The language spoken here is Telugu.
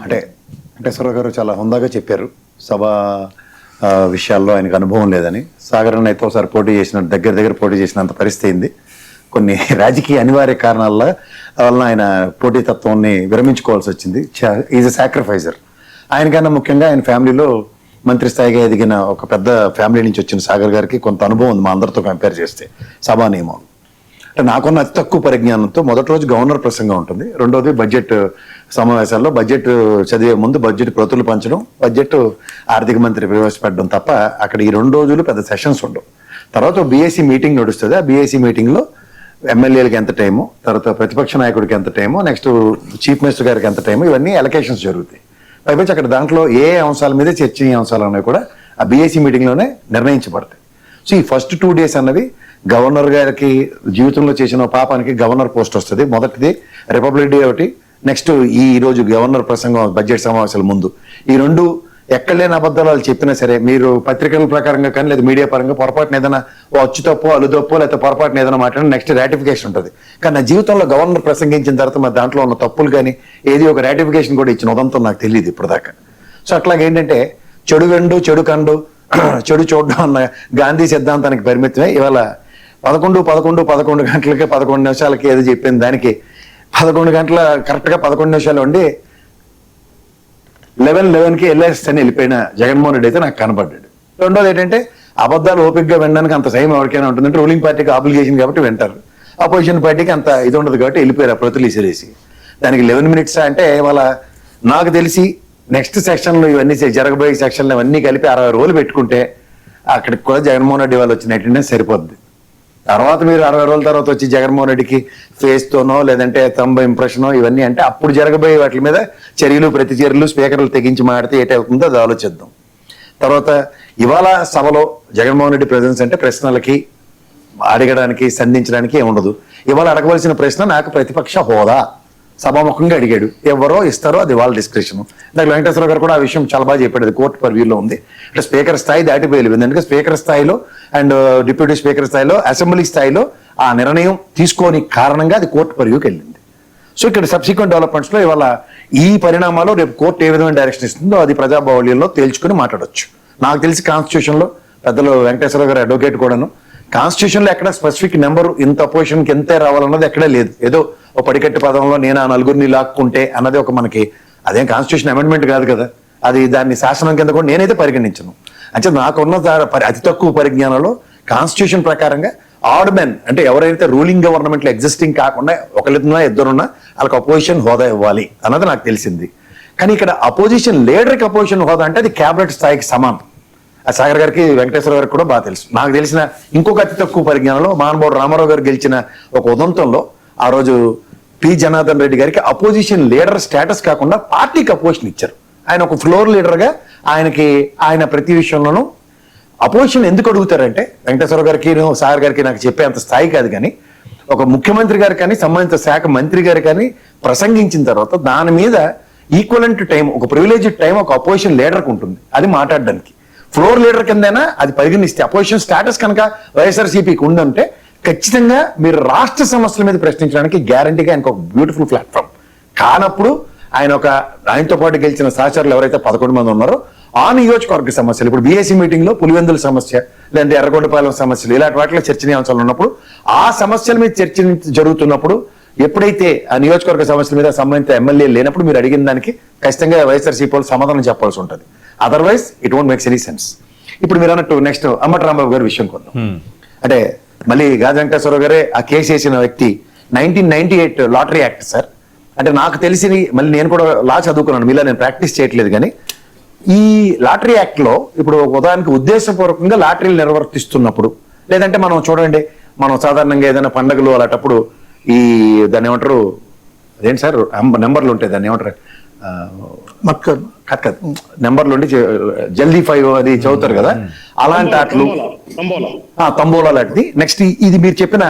అంటే వెంకటేశ్వరరావు గారు చాలా హుందాగా చెప్పారు. సభ విషయాల్లో ఆయనకు అనుభవం లేదని. సాగర్ అన్న అయితే ఒకసారి పోటీ చేసిన దగ్గర పోటీ చేసినంత పరిస్థితి అయింది. కొన్ని రాజకీయ అనివార్య కారణాల వలన ఆయన పోటీతత్వాన్ని విరమించుకోవాల్సి వచ్చింది. Is a సాక్రిఫైజర్. ఆయనకన్నా ముఖ్యంగా ఆయన ఫ్యామిలీలో మంత్రి స్థాయిగా ఎదిగిన ఒక పెద్ద ఫ్యామిలీ నుంచి వచ్చిన సాగర్ గారికి కొంత అనుభవం ఉంది మా అందరితో కంపేర్ చేస్తే సభా నియమం. అంటే నాకున్న అతి తక్కువ పరిజ్ఞానంతో మొదటి రోజు గవర్నర్ ప్రసంగం ఉంటుంది, రెండోది బడ్జెట్ సమావేశాల్లో బడ్జెట్ చదివే ముందు బడ్జెట్ ప్రతులు పంచడం, బడ్జెట్ ఆర్థిక మంత్రి ప్రవేశపెట్టడం తప్ప అక్కడ ఈ 2 రోజులు పెద్ద సెషన్స్ ఉండవు. తర్వాత బీఏసీ మీటింగ్ నడుస్తుంది. ఆ బీఏసీ మీటింగ్లో ఎమ్మెల్యేలకి ఎంత టైము, తర్వాత ప్రతిపక్ష నాయకుడికి ఎంత టైము, నెక్స్ట్ చీఫ్ మినిస్టర్ గారికి ఎంత టైము, ఇవన్నీ ఎలకేషన్స్ జరుగుతాయి. పైపచ్చి అక్కడ దాంట్లో ఏ అంశాల మీద చర్చనీయ అంశాలు అనేవి కూడా ఆ బీఏసీ మీటింగ్లోనే నిర్ణయించబడతాయి. సో ఈ ఫస్ట్ 2 days అన్నవి గవర్నర్ గారికి జీవితంలో చేసిన పాపానికి గవర్నర్ పోస్ట్ వస్తుంది. మొదటిది రిపబ్లిక్ డే ఒకటి, నెక్స్ట్ ఈ రోజు గవర్నర్ ప్రసంగం బడ్జెట్ సమావేశాల ముందు. ఈ 2 ఎక్కడ లేని అబద్ధాలు వాళ్ళు చెప్పినా సరే మీరు పత్రికల ప్రకారంగా కానీ లేదా మీడియా పరంగా పొరపాటున ఏదైనా అచ్చు తప్పో అలుదప్పో లేకపోతే పొరపాటున ఏదైనా మాట్లాడినా నెక్స్ట్ రాటిఫికేషన్ ఉంటుంది. కానీ నా జీవితంలో గవర్నర్ ప్రసంగించిన తర్వాత మరి దాంట్లో ఉన్న తప్పులు కానీ ఏది ఒక రాటిఫికేషన్ కూడా ఇచ్చిన ఉదంతం నాకు తెలియదు ఇప్పుడు దాకా. సో అట్లాగేంటంటే చెడు వెండు చెడు కండు చెడు చూడడం అన్న గాంధీ సిద్ధాంతానికి పరిమితమే. ఇవాళ 11 గంటలకి 11 నిమిషాలకి ఏదో చెప్పింది దానికి 11 గంటల కరెక్ట్గా 11 నిమిషాలు ఉండి 11:11కి వెళ్ళేసి అని వెళ్ళిపోయిన జగన్మోహన్ రెడ్డి అయితే నాకు కనపడ్డాడు. రెండోది ఏంటంటే అబద్ధాలు ఓపికగా వినడానికి అంత టైం ఎవరికైనా ఉంటుందంటే రూలింగ్ పార్టీకి ఆబ్లిగేషన్ కాబట్టి వింటారు, అపోజిషన్ పార్టీకి అంత ఇది ఉండదు కాబట్టి వెళ్ళిపోయారు ప్రతులు ఇసిరేసి. దానికి 11 minutes అంటే వాళ్ళ నాకు తెలిసి నెక్స్ట్ సెక్షన్లు ఇవన్నీ జరగబోయే సెక్షన్లు ఇవన్నీ కలిపి 60 రోజులు పెట్టుకుంటే అక్కడికి కూడా జగన్మోహన్ రెడ్డి వాళ్ళు వచ్చిన అటెండెన్స్ సరిపోద్ది. తర్వాత మీరు 60 రోజుల తర్వాత వచ్చి జగన్మోహన్ రెడ్డికి ఫేస్తోనో లేదంటే తంబ ఇంప్రెషనో ఇవన్నీ అంటే అప్పుడు జరగబోయే వాటి మీద చర్యలు ప్రతి చర్యలు స్పీకర్లు తెగించి మాడితే ఏటవుతుందో అది ఆలోచిద్దాం. తర్వాత ఇవాళ సభలో జగన్మోహన్ రెడ్డి ప్రెజెన్స్ అంటే ప్రశ్నలకి అడగడానికి సంధించడానికి ఏముండదు. ఇవాళ అడగవలసిన ప్రశ్న నాకు ప్రతిపక్ష హోదా సభాముఖంగా అడిగాడు. ఎవరో ఇస్తారో అది వాళ్ళ డిస్క్రిప్షన్. దానికి వెంకటేశ్వర గారు కూడా ఆ విషయం చాలా బాగా చెప్పాడు. అది కోర్టు పర్వ్యూలో ఉంది. అంటే స్పీకర్ స్థాయి దాటిపోయలేదు. ఎందుకంటే స్పీకర్ స్థాయిలో అండ్ డిప్యూటీ స్పీకర్ స్థాయిలో అసెంబ్లీ స్థాయిలో ఆ నిర్ణయం తీసుకోని కారణంగా అది కోర్టు పర్వ్యూకి వెళ్ళింది. సో ఇక్కడ సబ్సిక్వెంట్ డెవలప్మెంట్స్లో ఇవాళ ఈ పరిణామాలు రేపు కోర్టు ఏ విధమైన డైరెక్షన్ ఇస్తుందో అది ప్రజాబాహుళ్యంలో తేల్చుకుని మాట్లాడొచ్చు. నాకు తెలిసి కాన్స్టిట్యూషన్లో పెద్దలు వెంకటేశ్వర గారు అడ్వకేట్ కూడాను కాన్స్టిట్యూషన్లో ఎక్కడ స్పెసిఫిక్ నెంబర్ ఇంత అపోజిషన్కి ఎంతే రావాలన్నది ఎక్కడే లేదు. ఏదో ఒక పడికట్టు పదంలో నేను ఆ 4గురిని లాక్కుంటే అన్నది ఒక మనకి అదేం కాన్స్టిట్యూషన్ అమెండ్మెంట్ కాదు కదా, అది దాన్ని శాసనం కింద కూడా నేనైతే పరిగణించను. అంటే నాకున్న అతి తక్కువ పరిజ్ఞానంలో కాన్స్టిట్యూషన్ ప్రకారంగా ఆడ్ మెన్ అంటే ఎవరైతే రూలింగ్ గవర్నమెంట్లో ఎగ్జిస్టింగ్ కాకుండా ఒకరిద్దరున్నా ఇద్దరున్నా వాళ్ళకి అపోజిషన్ హోదా ఇవ్వాలి అన్నది నాకు తెలిసింది. కానీ ఇక్కడ అపోజిషన్ లీడర్కి అపోజిషన్ హోదా అంటే అది క్యాబినెట్ స్థాయికి సమానం. ఆ సాగర్ గారికి వెంకటేశ్వర గారికి కూడా బాగా తెలుసు. నాకు తెలిసిన ఇంకొక అతి తక్కువ పరిజ్ఞానంలో మహానుభావుడు రామారావు గారు గెలిచిన ఒక ఉదంతంలో ఆ రోజు పి జనార్దన్ రెడ్డి గారికి అపోజిషన్ లీడర్ స్టేటస్ కాకుండా పార్టీకి అపోజిషన్ ఇచ్చారు. ఆయన ఒక ఫ్లోర్ లీడర్గా ఆయన ప్రతి విషయంలోనూ అపోజిషన్ ఎందుకు అడుగుతారంటే వెంకటేశ్వర గారికి సాగర్ గారికి నాకు చెప్పే అంత స్థాయి కాదు, కానీ ఒక ముఖ్యమంత్రి గారు కానీ సంబంధిత శాఖ మంత్రి గారు కానీ ప్రసంగించిన తర్వాత దాని మీద ఈక్వలెంట్ టైం ఒక ప్రివిలేజ్డ్ టైం ఒక అపోజిషన్ లీడర్కి ఉంటుంది అది మాట్లాడడానికి. ఫ్లోర్ లీడర్ కిందైనా అది పరిగణిస్తే అపోజిషన్ స్టేటస్ కనుక వైఎస్ఆర్సీపీకి ఉందంటే ఖచ్చితంగా మీరు రాష్ట్ర సమస్యల మీద ప్రశ్నించడానికి గ్యారంటీగా ఆయనకు ఒక బ్యూటిఫుల్ ప్లాట్ఫామ్. కానప్పుడు ఆయనతో పాటు గెలిచిన సహచరులు ఎవరైతే 11 మంది ఉన్నారో ఆ నియోజకవర్గ సమస్యలు ఇప్పుడు బీఏసీ మీటింగ్లో పులివెందుల సమస్య లేదంటే ఎర్రగొండపాలెం సమస్యలు ఇలాంటి వాటిలో చర్చనీయాంశాలు ఉన్నప్పుడు ఆ సమస్యల మీద చర్చ జరుగుతున్నప్పుడు ఎప్పుడైతే ఆ నియోజకవర్గ సమస్యల మీద సంబంధిత ఎమ్మెల్యే లేనప్పుడు మీరు అడిగిన దానికి ఖచ్చితంగా వైఎస్ఆర్సీపీ వాళ్ళు సమాధానం చెప్పాల్సి ఉంటుంది. Otherwise it won't makes any sense. ఇప్పుడు మీరు అన్నట్టు నెక్స్ట్ అంబటి రాంబాబు గారి విషయం కొద్దాం. అంటే మళ్ళీ గాజు వెంకటేశ్వర గారే ఆ కేసు వేసిన వ్యక్తి 1998 లాటరీ యాక్ట్ సార్. అంటే నాకు తెలిసి మళ్ళీ నేను కూడా లా చదువుకున్నాను, మీలా నేను ప్రాక్టీస్ చేయట్లేదు, కానీ ఈ లాటరీ యాక్ట్లో ఇప్పుడు ఉదాహరణకి ఉద్దేశపూర్వకంగా లాటరీలు నిర్వర్తిస్తున్నప్పుడు లేదంటే మనం చూడండి మనం సాధారణంగా ఏదైనా పండుగలు అలాంటప్పుడు ఈ దాన్ని ఏమంటారు అదేంటి సార్ నెంబర్లు ఉంటాయి దాన్ని ఏమంటారు నెంబర్లు ఉండి జల్దీ 5 అది చదువుతారు కదా అలాంటి ఆటలు తంబోలా లాంటిది. నెక్స్ట్ ఇది మీరు చెప్పిన